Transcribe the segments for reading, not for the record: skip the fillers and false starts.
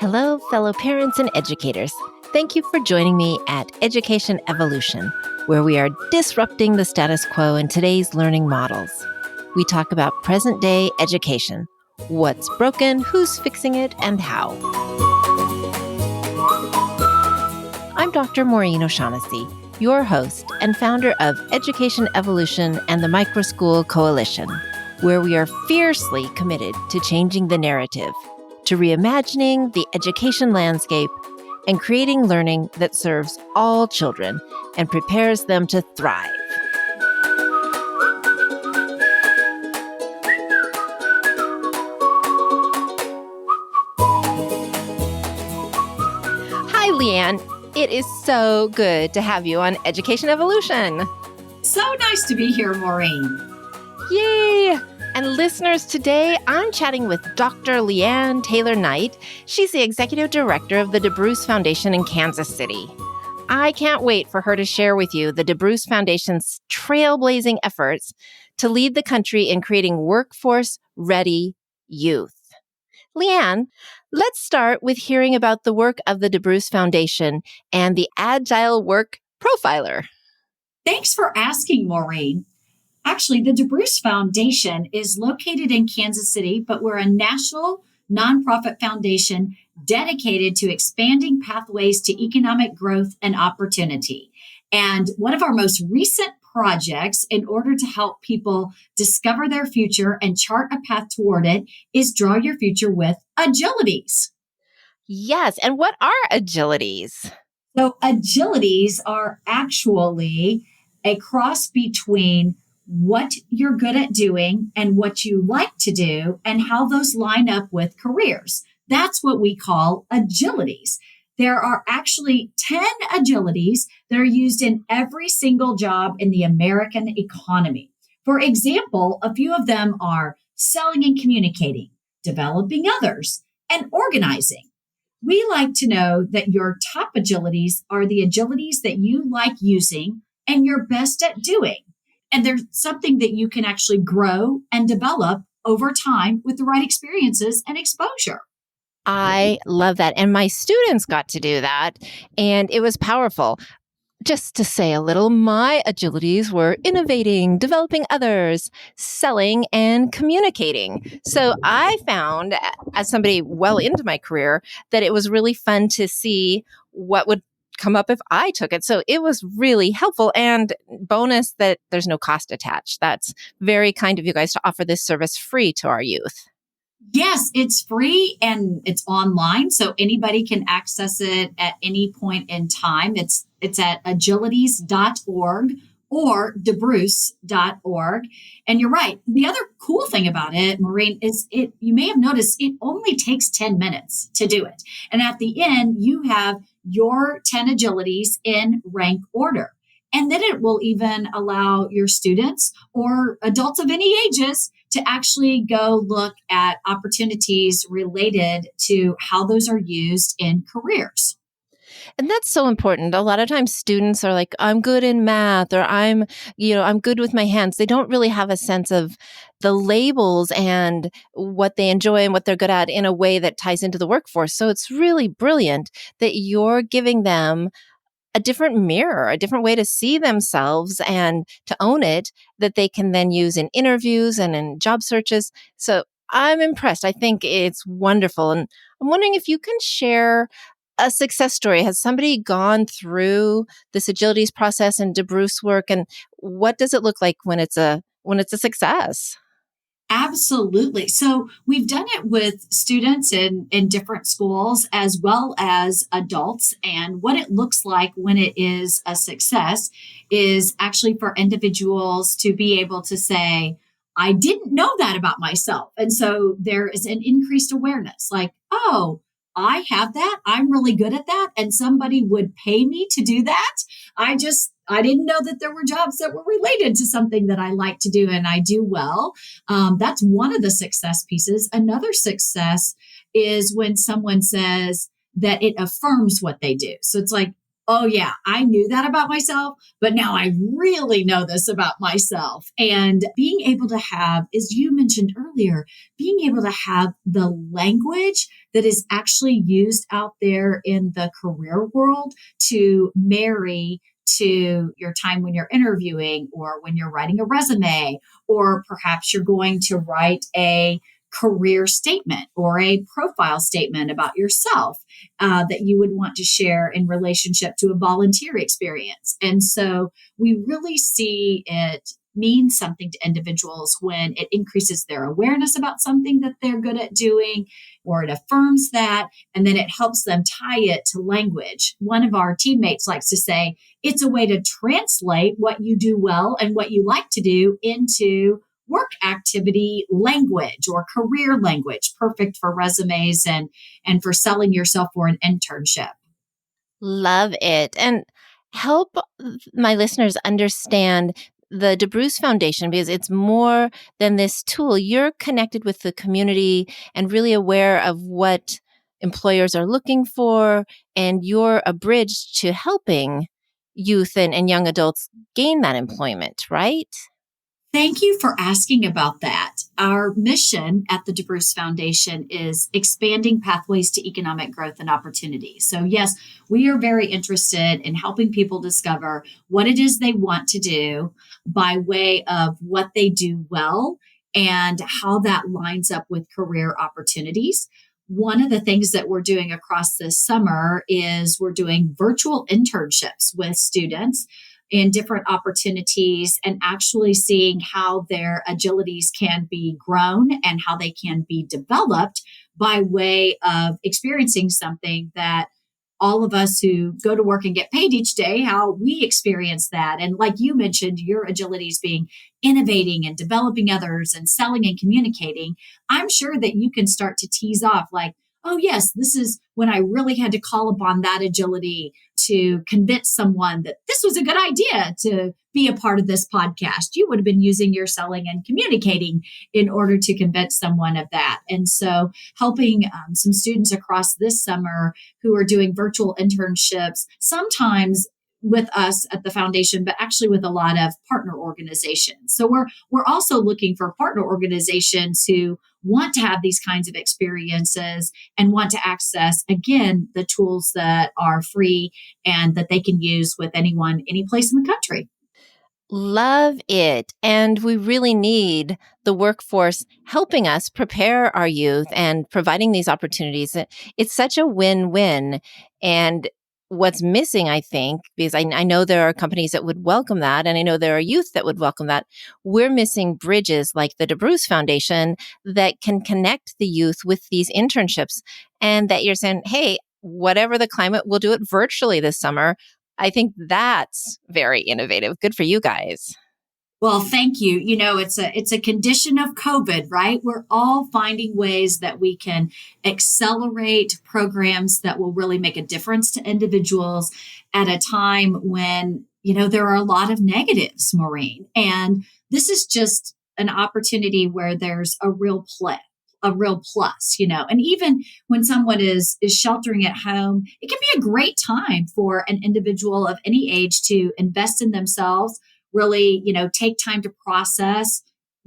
Hello, fellow parents and educators. Thank you for joining me at Education Evolution, where we are disrupting the status quo in today's learning models. We talk about present-day education, what's broken, who's fixing it, and how. I'm Dr. Maureen O'Shaughnessy, your host and founder of Education Evolution and the Microschool Coalition, where we are fiercely committed to changing the narrative, to reimagining the education landscape and creating learning that serves all children and prepares them to thrive. Hi, Leigh Anne. It is so good to have you on Education Evolution. So nice to be here, Maureen. Yay! And listeners, today I'm chatting with Dr. Leigh Anne Taylor Knight. She's the executive director of the DeBruce Foundation in Kansas City. I can't wait for her to share with you the DeBruce Foundation's trailblazing efforts to lead the country in creating workforce-ready youth. Leigh Anne, let's start with hearing about the work of the DeBruce Foundation and the Agile Work Profiler. Thanks for asking, Maureen. Actually, the DeBruce Foundation is located in Kansas City, but we're a national nonprofit foundation dedicated to expanding pathways to economic growth and opportunity. And one of our most recent projects, in order to help people discover their future and chart a path toward it, is Draw Your Future with Agilities. Yes, and what are Agilities? So Agilities are actually a cross between what you're good at doing and what you like to do and how those line up with careers. That's what we call Agilities. There are actually 10 Agilities that are used in every single job in the American economy. For example, a few of them are selling and communicating, developing others, and organizing. We like to know that your top Agilities are the Agilities that you like using and you're best at doing. And there's something that you can actually grow and develop over time with the right experiences and exposure. I love that. And my students got to do that. And it was powerful. Just to say a little, my Agilities were innovating, developing others, selling, and communicating. So I found, as somebody well into my career, that it was really fun to see what would come up if I took it. So it was really helpful, and bonus that there's no cost attached. That's very kind of you guys to offer this service free to our youth. Yes, it's free and it's online, so anybody can access it at any point in time. It's at agilities.org or debruce.org. And you're right. The other cool thing about it, Maureen, is you may have noticed it only takes 10 minutes to do it. And at the end, you have your 10 Agilities in rank order. And then it will even allow your students or adults of any ages to actually go look at opportunities related to how those are used in careers. And that's so important. A lot of times students are like, I'm good in math, or I'm good with my hands. They don't really have a sense of the labels and what they enjoy and what they're good at in a way that ties into the workforce. So it's really brilliant that you're giving them a different mirror, a different way to see themselves and to own it that they can then use in interviews and in job searches. So I'm impressed. I think it's wonderful. And I'm wondering if you can share a success story. Has somebody gone through this Agilities process and DeBruce work, and what does it look like when it's a success? Absolutely. So we've done it with students in different schools as well as adults. And what it looks like when it is a success is actually for individuals to be able to say, I didn't know that about myself. And so there is an increased awareness like, oh, I have that. I'm really good at that. And somebody would pay me to do that. I didn't know that there were jobs that were related to something that I like to do and I do well. That's one of the success pieces. Another success is when someone says that it affirms what they do. So it's like, Oh, yeah, I knew that about myself, but now I really know this about myself. And being able to have, as you mentioned earlier, being able to have the language that is actually used out there in the career world to marry to your time when you're interviewing or when you're writing a resume, or perhaps you're going to write a career statement or a profile statement about yourself that you would want to share in relationship to a volunteer experience. And so we really see it mean something to individuals when it increases their awareness about something that they're good at doing, or it affirms that, and then it helps them tie it to language. One of our teammates likes to say, it's a way to translate what you do well and what you like to do into work activity language or career language, perfect for resumes and for selling yourself for an internship. Love it. And help my listeners understand the DeBruce Foundation, because it's more than this tool. You're connected with the community and really aware of what employers are looking for, and you're a bridge to helping youth and young adults gain that employment, right? Thank you for asking about that. Our mission at the DeBruce Foundation is expanding pathways to economic growth and opportunity. So, yes, we are very interested in helping people discover what it is they want to do by way of what they do well and how that lines up with career opportunities. One of the things that we're doing across this summer is we're doing virtual internships with students in different opportunities and actually seeing how their agilities can be grown and how they can be developed by way of experiencing something that all of us who go to work and get paid each day, how we experience that. And like you mentioned, your agilities being innovating and developing others and selling and communicating, I'm sure that you can start to tease off like, oh, yes, this is when I really had to call upon that agility to convince someone that this was a good idea to be a part of this podcast. You would have been using your selling and communicating in order to convince someone of that. And so, helping some students across this summer who are doing virtual internships, sometimes with us at the foundation, but actually with a lot of partner organizations. So we're also looking for partner organizations who want to have these kinds of experiences and want to access, again, the tools that are free and that they can use with anyone, any place in the country. Love it. And we really need the workforce helping us prepare our youth and providing these opportunities. It's such a win-win. And what's missing, I think, because I know there are companies that would welcome that, and I know there are youth that would welcome that, we're missing bridges like the DeBruce Foundation that can connect the youth with these internships, and that you're saying, hey, whatever the climate, we'll do it virtually this summer. I think that's very innovative. Good for you guys. Well, thank you. You know, it's a condition of COVID, right? We're all finding ways that we can accelerate programs that will really make a difference to individuals at a time when, you know, there are a lot of negatives, Maureen. And this is just an opportunity where there's a real play, a real plus, you know. And even when someone is sheltering at home, it can be a great time for an individual of any age to invest in themselves, really, you know, take time to process,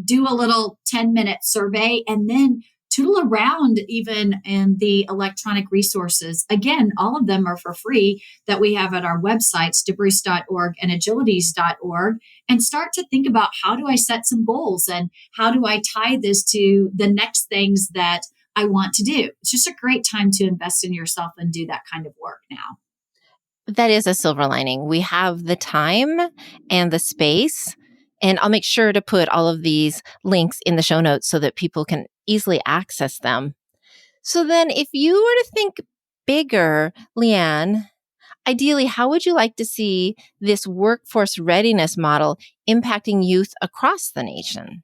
do a little 10-minute survey, and then tootle around even in the electronic resources. Again, all of them are for free that we have at our websites, debruce.org and agilities.org, and start to think about, how do I set some goals and how do I tie this to the next things that I want to do? It's just a great time to invest in yourself and do that kind of work now. That is a silver lining. We have the time and the space. And I'll make sure to put all of these links in the show notes so that people can easily access them. So then, if you were to think bigger, Leigh Anne, ideally, how would you like to see this workforce readiness model impacting youth across the nation?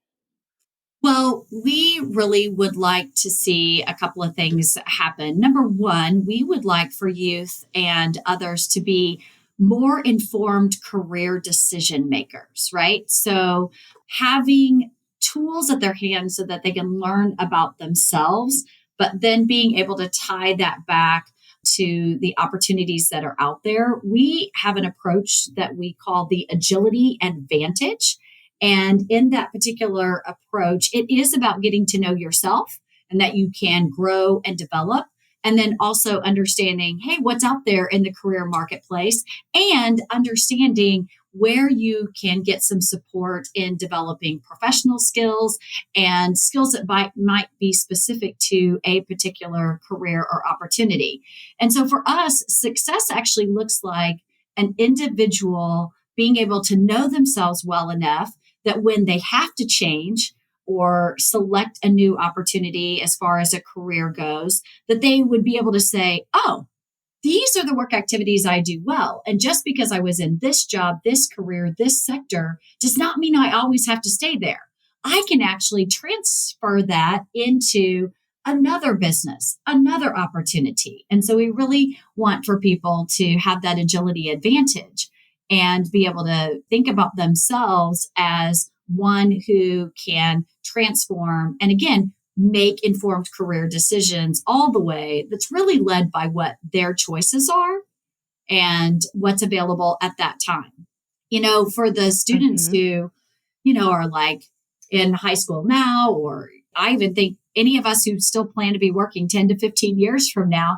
Well, we really would like to see a couple of things happen. Number one, we would like for youth and others to be more informed career decision makers, right? So having tools at their hands so that they can learn about themselves, but then being able to tie that back to the opportunities that are out there, we have an approach that we call the agility advantage. And in that particular approach, it is about getting to know yourself and that you can grow and develop. And then also understanding, hey, what's out there in the career marketplace, and understanding where you can get some support in developing professional skills and skills that might be specific to a particular career or opportunity. And so for us, success actually looks like an individual being able to know themselves well enough that when they have to change or select a new opportunity as far as a career goes, that they would be able to say, oh, these are the work activities I do well. And just because I was in this job, this career, this sector, does not mean I always have to stay there. I can actually transfer that into another business, another opportunity. And so we really want for people to have that agility advantage and be able to think about themselves as one who can transform and, again, make informed career decisions all the way, that's really led by what their choices are and what's available at that time. For the students Mhm. who, are like in high school now, or I even think any of us who still plan to be working 10 to 15 years from now,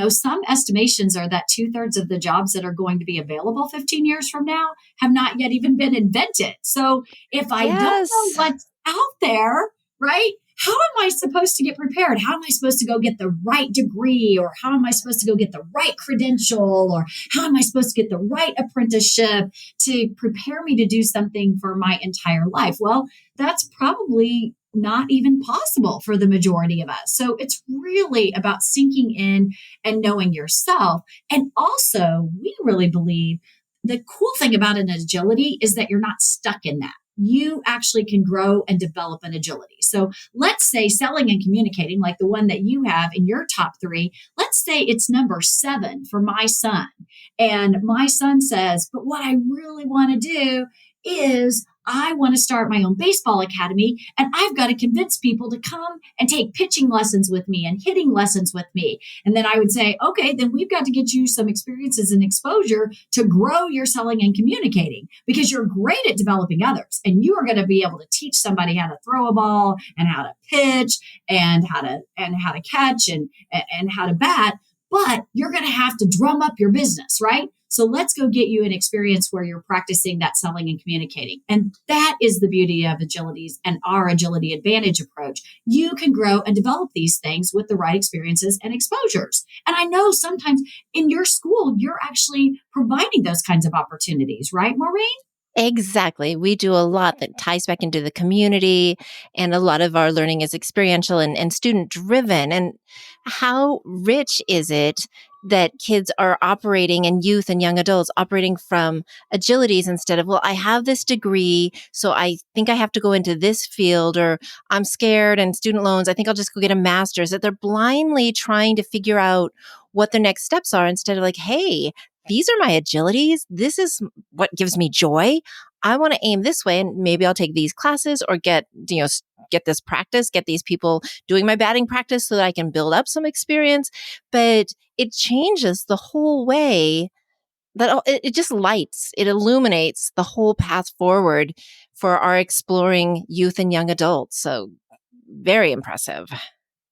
some estimations are that 2/3 of the jobs that are going to be available 15 years from now have not yet even been invented. So if I don't know Yes. what's out there, right? How am I supposed to get prepared? How am I supposed to go get the right degree? Or how am I supposed to go get the right credential? Or how am I supposed to get the right apprenticeship to prepare me to do something for my entire life? Well, that's probably not even possible for the majority of us. So it's really about sinking in and knowing yourself. And also, we really believe the cool thing about an agility is that you're not stuck in that. You actually can grow and develop an agility. So let's say selling and communicating, like the one that you have in your top three, let's say it's number 7 for my son. And my son says, but what I really want to do is I want to start my own baseball academy, and I've got to convince people to come and take pitching lessons with me and hitting lessons with me. And then I would say, okay, then we've got to get you some experiences and exposure to grow your selling and communicating, because you're great at developing others. And you are going to be able to teach somebody how to throw a ball and how to pitch and how to catch and how to bat. But you're going to have to drum up your business, right? So let's go get you an experience where you're practicing that selling and communicating. And that is the beauty of Agilities and our Agility Advantage approach. You can grow and develop these things with the right experiences and exposures. And I know sometimes in your school, you're actually providing those kinds of opportunities, right, Maureen? Exactly. We do a lot that ties back into the community, and a lot of our learning is experiential and student driven. And how rich is it that kids are operating, and youth and young adults operating from agilities instead of, well, I have this degree, so I think I have to go into this field, or I'm scared and student loans, I think I'll just go get a master's. That they're blindly trying to figure out what their next steps are instead of like, hey, these are my agilities. This is what gives me joy. I want to aim this way, and maybe I'll take these classes or get this practice, get these people doing my batting practice so that I can build up some experience. But it changes the whole way that it just lights, it illuminates the whole path forward for our exploring youth and young adults. So very impressive.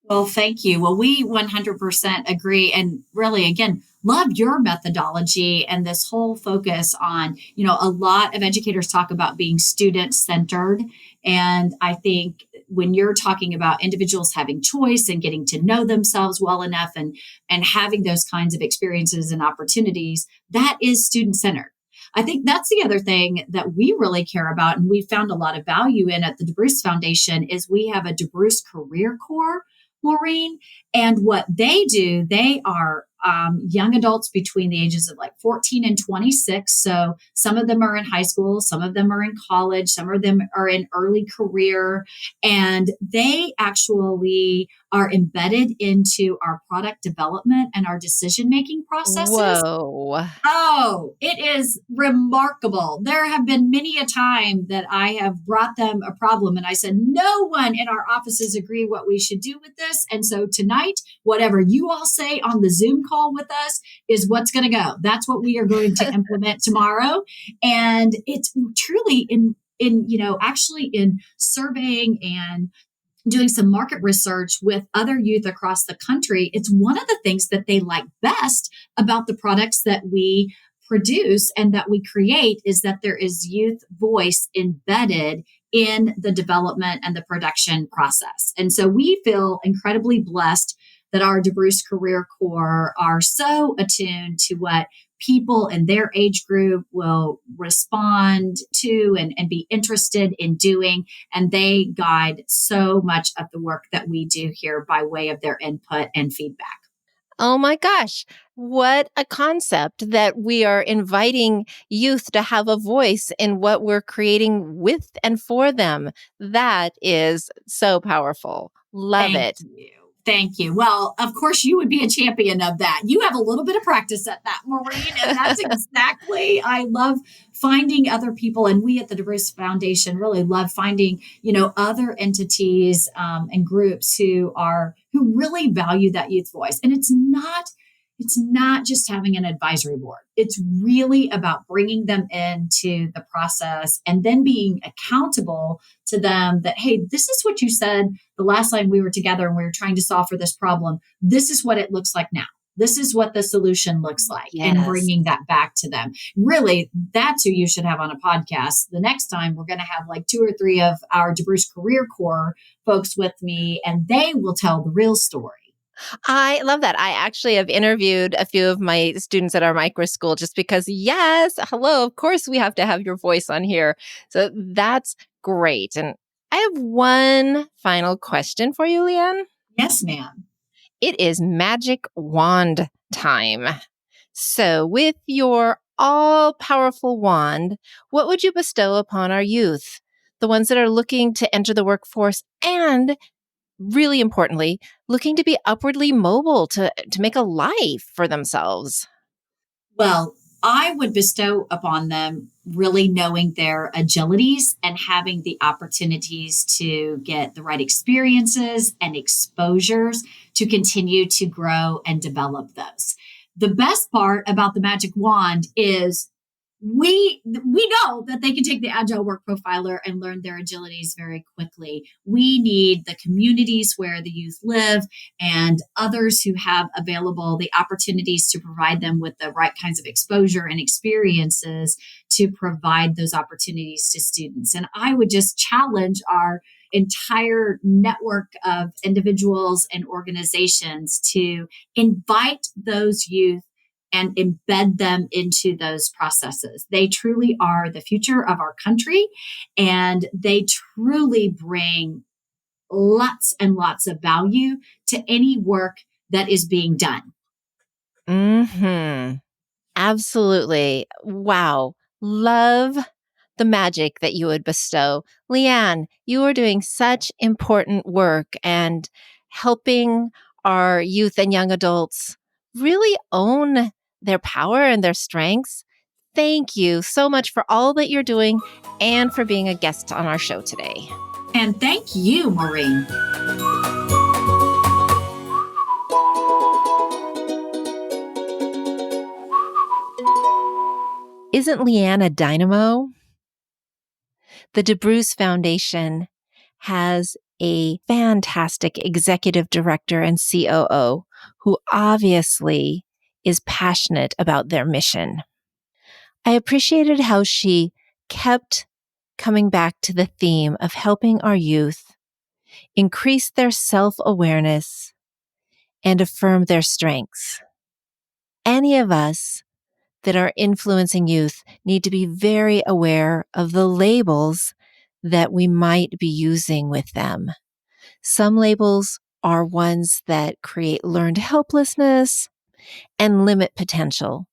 Well, thank you. Well, we 100% agree. And really, again, love your methodology and this whole focus on, a lot of educators talk about being student centered. And I think when you're talking about individuals having choice and getting to know themselves well enough and having those kinds of experiences and opportunities, that is student centered. I think that's the other thing that we really care about, and we found a lot of value in at the DeBruce Foundation, is we have a DeBruce Career Corps, Maureen. And what they do, they are young adults between the ages of like 14 and 26. So some of them are in high school, some of them are in college, some of them are in early career, and they actually are embedded into our product development and our decision-making processes. Whoa. Oh, it is remarkable. There have been many a time that I have brought them a problem and I said, no one in our offices agree what we should do with this. And so tonight, whatever you all say on the Zoom call with us is what's going to go. That's what we are going to implement tomorrow. And it's truly actually in surveying and doing some market research with other youth across the country, it's one of the things that they like best about the products that we produce and that we create is that there is youth voice embedded in the development and the production process. And so we feel incredibly blessed that our DeBruce Career Corps are so attuned to what people in their age group will respond to and be interested in doing. And they guide so much of the work that we do here by way of their input and feedback. Oh my gosh, what a concept that we are inviting youth to have a voice in what we're creating with and for them. That is so powerful. Love Thank it. you. Thank you. Well, of course, you would be a champion of that. You have a little bit of practice at that, Maureen. And that's exactly, I love finding other people. And we at the DeBruce Foundation really love finding, other entities and groups who really value that youth voice. And it's not just having an advisory board. It's really about bringing them into the process and then being accountable to them that, hey, this is what you said the last time we were together and we were trying to solve for this problem. This is what it looks like now. This is what the solution looks like, and Yes. bringing that back to them. Really, that's who you should have on a podcast. The next time we're going to have like 2 or 3 of our DeBruce Career Corps folks with me, and they will tell the real story. I love that. I actually have interviewed a few of my students at our micro school just because, yes, hello, of course we have to have your voice on here. So that's great. And I have one final question for you, Leigh Anne. Yes, ma'am. It is magic wand time. So with your all-powerful wand, what would you bestow upon our youth? The ones that are looking to enter the workforce and really importantly, looking to be upwardly mobile to make a life for themselves. Well, I would bestow upon them really knowing their agilities and having the opportunities to get the right experiences and exposures to continue to grow and develop those. The best part about the magic wand is we know that they can take the agile work profiler and learn their agilities very quickly. We need the communities where the youth live and others who have available the opportunities to provide them with the right kinds of exposure and experiences to provide those opportunities to students. And I would just challenge our entire network of individuals and organizations to invite those youth and embed them into those processes. They truly are the future of our country, and they truly bring lots and lots of value to any work that is being done. Absolutely. Wow. Love the magic that you would bestow. Leigh Anne, you are doing such important work and helping our youth and young adults really own their power and their strengths. Thank you so much for all that you're doing and for being a guest on our show today. And thank you, Maureen. Isn't Leigh Anne a dynamo? The DeBruce Foundation has a fantastic executive director and COO who obviously is passionate about their mission. I appreciated how she kept coming back to the theme of helping our youth increase their self-awareness and affirm their strengths. Any of us that are influencing youth need to be very aware of the labels that we might be using with them. Some labels are ones that create learned helplessness and limit potential.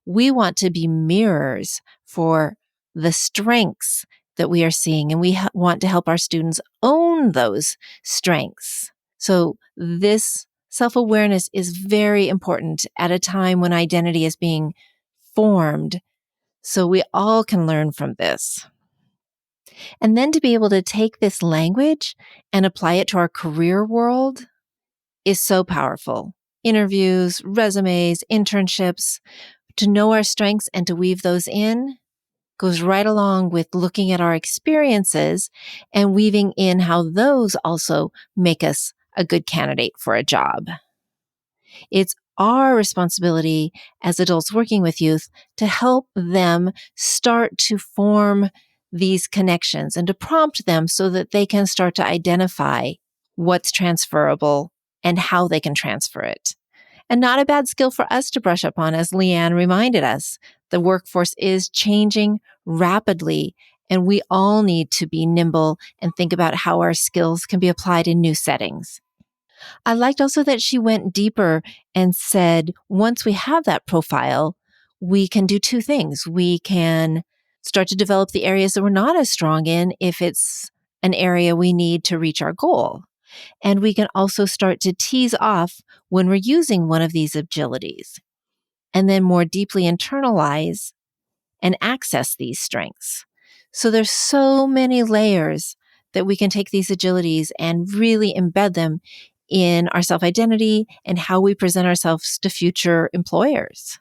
We want to be mirrors for the strengths that we are seeing, and we want to help our students own those strengths. So this self-awareness is very important at a time when identity is being formed, so we all can learn from this. And then to be able to take this language and apply it to our career world is so powerful. interviews, resumes, internships. To know our strengths and to weave those in goes right along with looking at our experiences and weaving in how those also make us a good candidate for a job. It's our responsibility as adults working with youth to help them start to form these connections and to prompt them so that they can start to identify what's transferable and how they can transfer it. And not a bad skill for us to brush up on, as Leigh Anne reminded us. The workforce is changing rapidly, and we all need to be nimble and think about how our skills can be applied in new settings. I liked also that she went deeper and said, once we have that profile, we can do two things. We can start to develop the areas that we're not as strong in if it's an area we need to reach our goal. And we can also start to tease off when we're using one of these agilities, and then more deeply internalize and access these strengths. So there's so many layers that we can take these agilities and really embed them in our self-identity and how we present ourselves to future employers.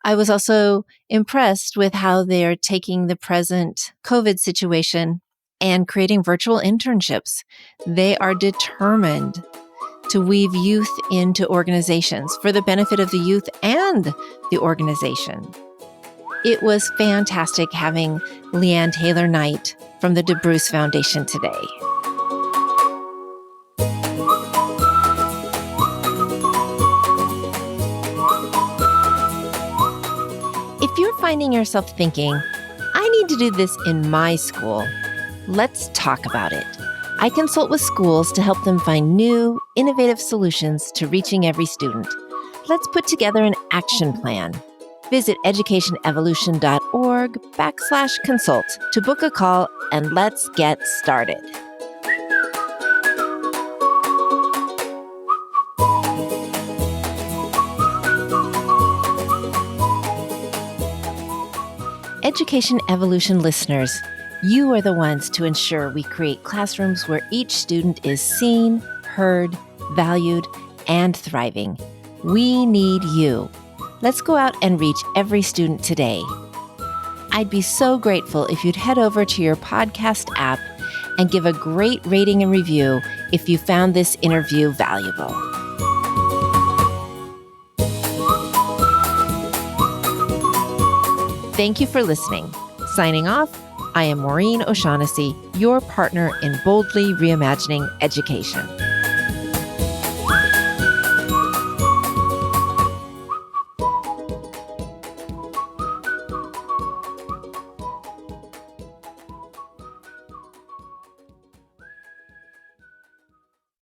I was also impressed with how they're taking the present COVID situation and creating virtual internships. They are determined to weave youth into organizations for the benefit of the youth and the organization. It was fantastic having Leigh Anne Taylor Knight from the DeBruce Foundation today. If you're finding yourself thinking, I need to do this in my school, let's talk about it. I consult with schools to help them find new, innovative solutions to reaching every student. Let's put together an action plan. Visit educationevolution.org/consult to book a call, and let's get started. Education Evolution listeners, you are the ones to ensure we create classrooms where each student is seen, heard, valued, and thriving. We need you. Let's go out and reach every student today. I'd be so grateful if you'd head over to your podcast app and give a great rating and review if you found this interview valuable. Thank you for listening. Signing off, I am Maureen O'Shaughnessy, your partner in boldly reimagining education.